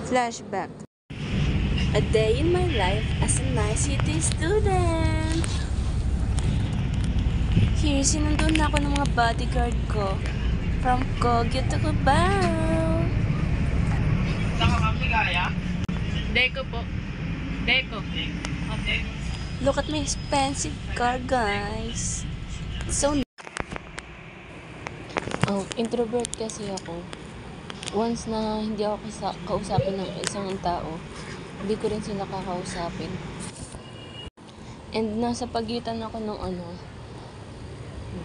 Flashback. A day in my life as a nice city student. Here, sinundun na ako ng mga bodyguard ko. From Kogyo to Cubao. Saan ka ma'am sigaya? Deco po. Deco. Okay. Look at my expensive car, guys. So introvert kasi ako. Once na hindi ako kausapin ng isang tao, hindi ko rin sila kakausapin. And nasa pagitan ako ng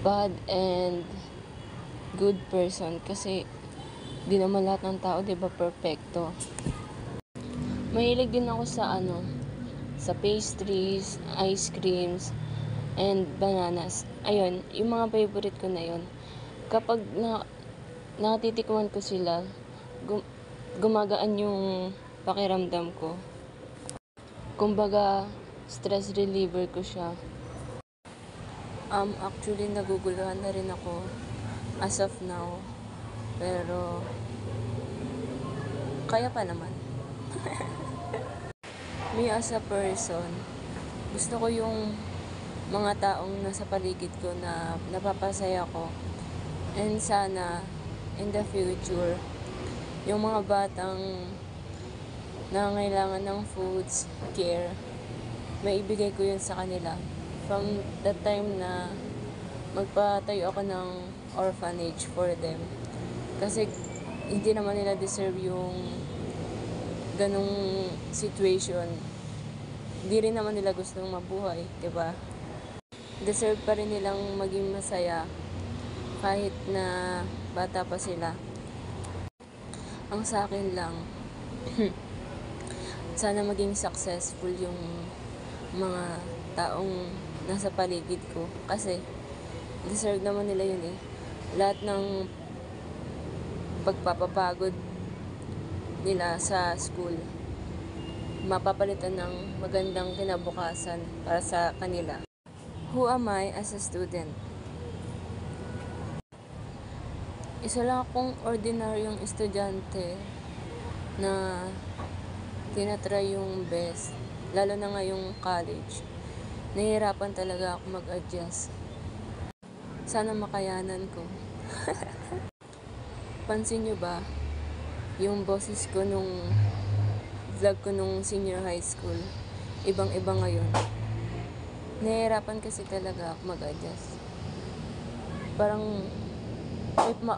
bad and good person kasi di naman lahat ng tao, 'di ba, perfecto. Mahilig din ako sa pastries, ice creams, and bananas. Ayun, yung mga favorite ko na yun. Kapag natitikman ko sila, gumagaan yung pakiramdam ko. Kumbaga, stress reliever ko siya. Actually, naguguluhan na rin ako as of now. Pero, kaya pa naman. Me as a person, gusto ko yung mga taong nasa paligid ko na napapasaya ko. And sana, in the future, yung mga batang nangangailangan ng foods, care, maibigay ko yun sa kanila. From the time na magpatayo ako ng orphanage for them. Kasi hindi naman nila deserve yung ganong situation. Hindi rin naman nila gustong mabuhay, 'di ba? Deserve pa rin nilang maging masaya kahit na bata pa sila. Ang sa akin lang, sana maging successful yung mga taong nasa paligid ko. Kasi, deserve naman nila yun eh. Lahat ng pagpapapagod nila sa school, mapapalitan ng magandang kinabukasan para sa kanila. Who am I as a student? Isa lang akong ordinaryong estudyante na tinatry yung best, lalo na ngayong college. Nahihirapan talaga ako mag-adjust. Sana makayanan ko. Pansin nyo ba, yung boses ko nung vlog ko nung senior high school, ibang-iba ngayon. Nahihirapan kasi talaga ako mag-adjust. Parang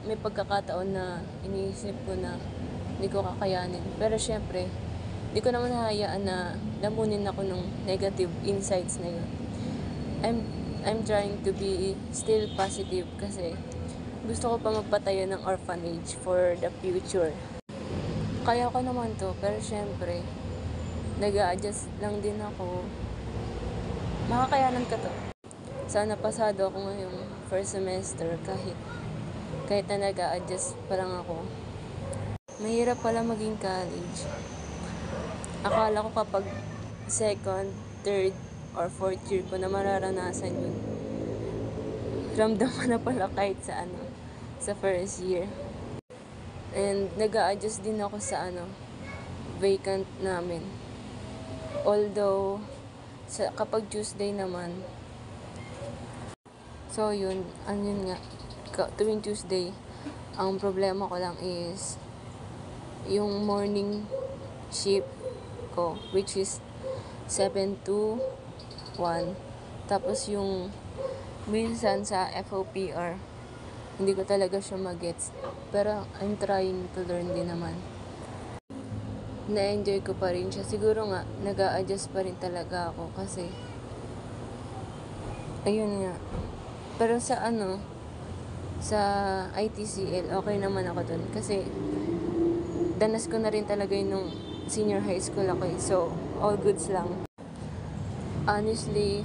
may pagkakataon na iniisip ko na hindi ko kakayanin. Pero syempre, hindi ko naman hahayaan na lamunin ako ng negative insights na yun. I'm trying to be still positive kasi gusto ko pa magpatayo ng orphanage for the future. Kaya ko naman to, pero syempre, nag-a-adjust lang din ako. Makakayanan ka to. Sana pasado ako ngayong first semester kahit na nag-a-adjust pa lang ako. Mahirap pala maging college. Akala ko kapag second, third, or fourth year ko na mararanasan yun. Ramdam ko na pala kahit sa first year. And nag-a-adjust din ako sa vacant namin. Although, kapag Tuesday naman, so yun nga, tuwing Tuesday, ang problema ko lang is yung morning shift ko, which is 7 to 1. Tapos yung minsan sa FOPR, hindi ko talaga siya magets. Pero I'm trying to learn din naman. Na-enjoy ko pa rin siya. Siguro nga, nag-a-adjust pa rin talaga ako kasi ayun nga. Pero sa ITCL, okay naman ako dun. Kasi, danas ko na rin talaga yun nung senior high school ako eh. So, all goods lang. Honestly,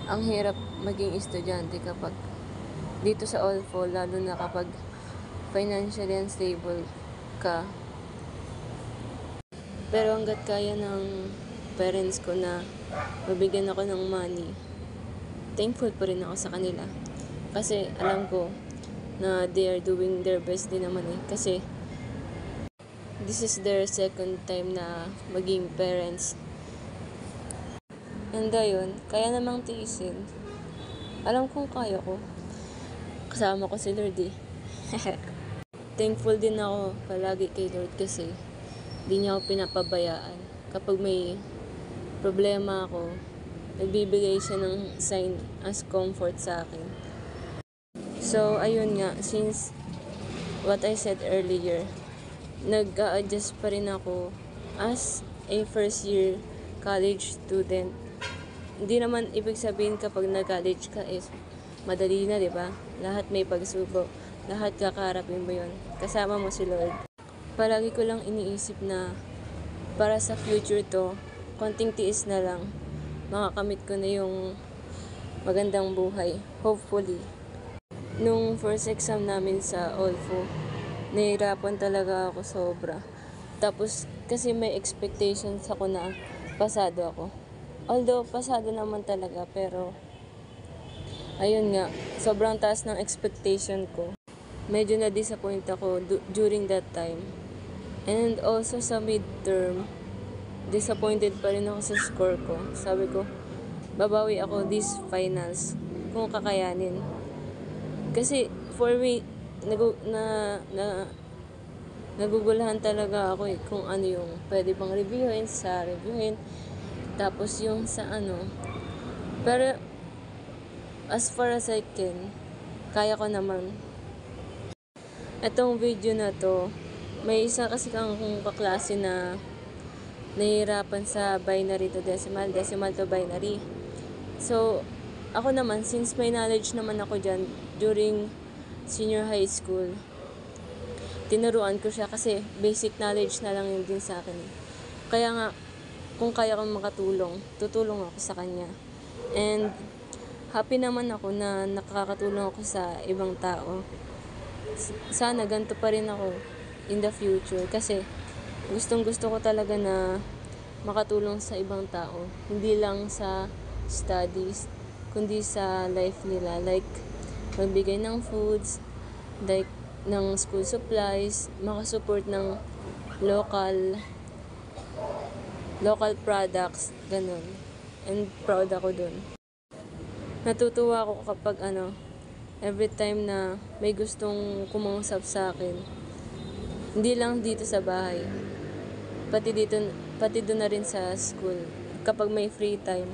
ang hirap maging estudyante kapag dito sa All-Fall, lalo na kapag financially unstable ka. Pero hanggat kaya ng parents ko na mabigyan ako ng money, thankful pa rin ako sa kanila. Kasi alam ko na they are doing their best din naman eh. Kasi this is their second time na maging parents. And ayun, kaya namang tiisin. Alam kong kaya ko. Kasama ko si Lord eh. Thankful din ako palagi kay Lord kasi di niya ako pinapabayaan. Kapag may problema ako, nagbibigay siya ng sign as comfort sa akin. So, ayun nga, since what I said earlier, nag-a-adjust pa rin ako as a first year college student. Hindi naman ibig sabihin kapag nag-college ka is madali na, di ba? Lahat may pagsubok. Lahat kakaharapin mo yun. Kasama mo si Lord. Palagi ko lang iniisip na para sa future to, konting tiis na lang, makakamit ko na yung magandang buhay. Hopefully. Nung first exam namin sa OLFO, nahihirapan talaga ako sobra. Tapos, kasi may expectations ako na pasado ako. Although, pasado naman talaga, pero ayun nga, sobrang taas ng expectation ko. Medyo na-disappoint ako during that time. And also sa midterm, disappointed pa rin ako sa score ko. Sabi ko, babawi ako this finals kung kakayanin. Kasi for me, nagugulahan talaga ako kung ano yung pwede pang reviewin. Tapos yung sa ano. Pero as far as I can, kaya ko naman. Itong video na to, may isa kasi kang kaklase na nahihirapan sa binary to decimal, decimal to binary. So, ako naman, since may knowledge naman ako dyan during senior high school, tinuruan ko siya kasi basic knowledge na lang yun din sa akin. Kaya nga, kung kaya kong makatulong, tutulong ako sa kanya. And happy naman ako na nakakatulong ako sa ibang tao. Sana ganito pa rin ako in the future kasi gustong gusto ko talaga na makatulong sa ibang tao. Hindi lang sa studies, kundi sa life nila. Like, magbigay ng foods, like, ng school supplies, makasupport ng local products, ganun. And proud ako dun. Natutuwa ako kapag every time na may gustong kumausap sa akin. Hindi lang dito sa bahay. Pati doon na rin sa school. Kapag may free time,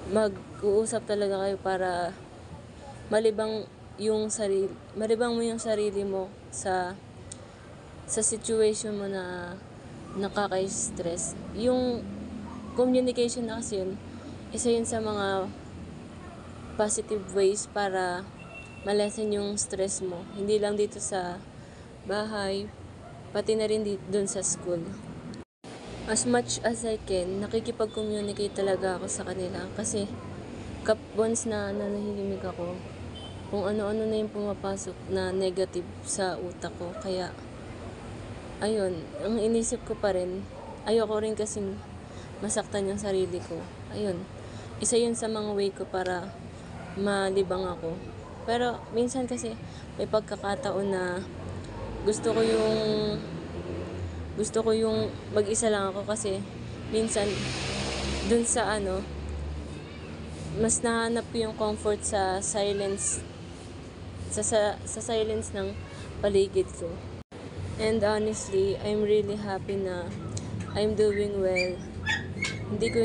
mag-uusap talaga kayo para malibang mo yung sarili mo sa situation mo na nakaka-stress. Yung communication na kasi yun, isa yun sa mga positive ways para malesen yung stress mo. Hindi lang dito sa bahay, pati na rin doon sa school. As much as I can, nakikipag-communicate talaga ako sa kanila kasi once na nanahimik ako, kung ano-ano na yung pumapasok na negative sa utak ko. Kaya, ayun, ang inisip ko pa rin, ayoko rin kasing masaktan yung sarili ko. Ayun, isa yun sa mga way ko para malibang ako. Pero minsan kasi may pagkakataon na gusto ko yung mag-isa lang ako kasi minsan dun sa mas nahanap ko yung comfort sa silence sa silence ng paligid ko. And honestly, I'm really happy na I'm doing well. Hindi ko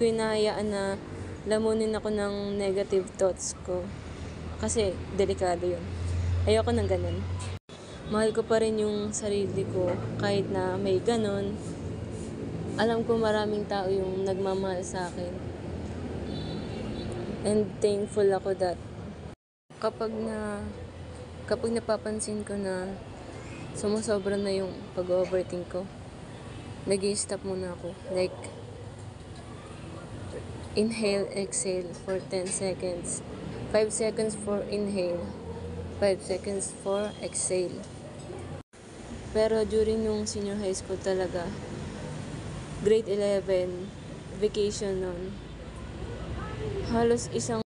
hinahayaan na lamunin ako ng negative thoughts ko. Kasi, delikado yun. Ayoko ng ganun. Mahal ko pa rin yung sarili ko kahit na may ganun. Alam ko maraming tao yung nagmamahal sa akin. And thankful ako that kapag napapansin ko na sumusobra na yung pag-overthink ko, nag-i-stop muna ako. Like, inhale, exhale for 10 seconds. 5 seconds for inhale. 5 seconds for exhale. Pero during yung senior high school talaga, grade 11, vacation nun, halos isang